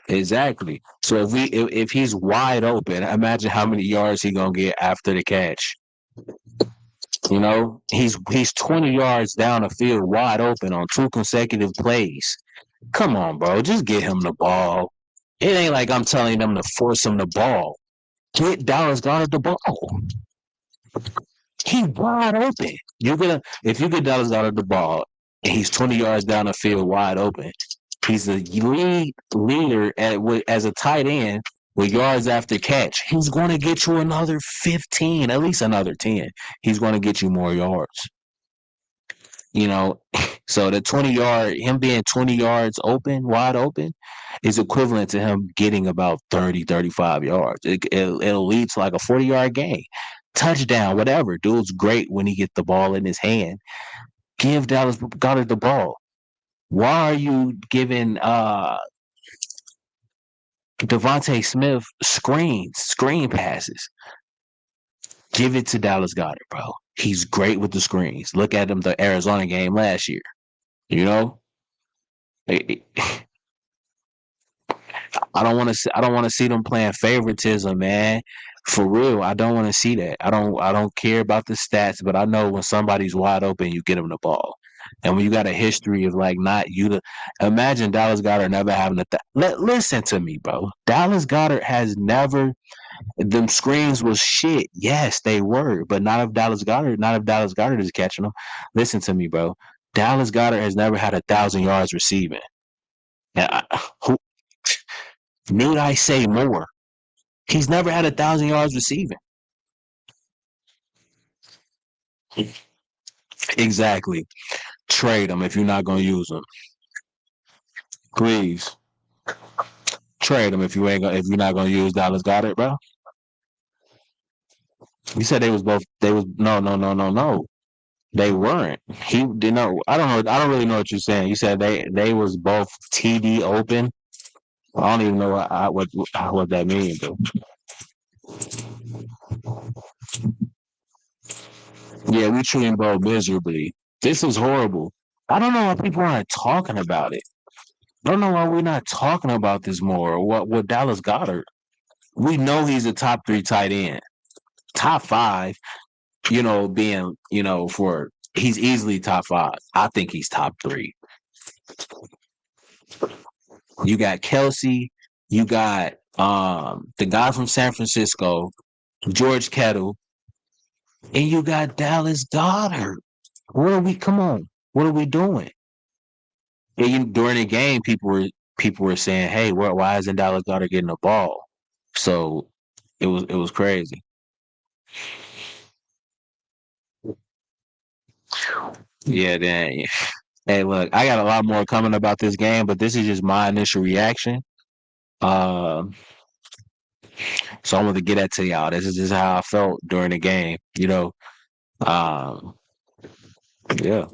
Exactly. So if he's wide open, imagine how many yards he gonna get after the catch. You know, he's 20 yards down the field wide open on 2 consecutive plays. Come on, bro. Just get him the ball. It ain't like I'm telling them to force him the ball. Get Dallas Goedert the ball. He wide open. You're gonna if you get Dallas Goedert the ball and he's 20 yards down the field wide open, he's the leader as a tight end with yards after catch. He's going to get you another 15, at least another 10. He's going to get you more yards. You know, so the him being 20 yards wide open, is equivalent to him getting about 30, 35 yards. It'll lead to like a 40-yard gain. Touchdown, whatever. Dude's great when he gets the ball in his hand. Give Dallas Goedert the ball. Why are you giving Devontae Smith screen passes? Give it to Dallas Goedert, bro. He's great with the screens. Look at him the Arizona game last year. You know, I don't want to see them playing favoritism, man. For real, I don't want to see that. I don't care about the stats, but I know when somebody's wide open, you get them the ball. And when you got a history of like not you to imagine Dallas Goedert never having listen to me, bro. Dallas Goedert has never them screens was shit. Yes, they were, but not if Dallas Goedert is catching them. Listen to me, bro. Dallas Goedert has never had 1,000 yards receiving. And who need I say more? He's never had 1,000 yards receiving. Exactly. Trade him if you're not gonna use him. Please trade him if you're not gonna use Dallas Goedert, bro. You said they was both. They was no. They weren't. He did know. I don't know. I don't really know what you're saying. You said they was both TD open. I don't even know what that means. Though. Yeah, we treating bro miserably. This is horrible. I don't know why people aren't talking about it. I don't know why we're not talking about this more. Or what Dallas Goedert? We know he's a top 3 tight end, top 5. You know, being for he's easily top 5. I think he's top 3. You got Kelsey. You got the guy from San Francisco, George Kittle, and you got Dallas Goedert. What are we? Come on, what are we doing? And during the game, people were saying, "Hey, why isn't Dallas Goedert getting the ball?" So it was crazy. Yeah, then. Hey, look, I got a lot more coming about this game, but this is just my initial reaction. Um, so I wanted to get that to y'all. This is just how I felt during the game. Um, yeah.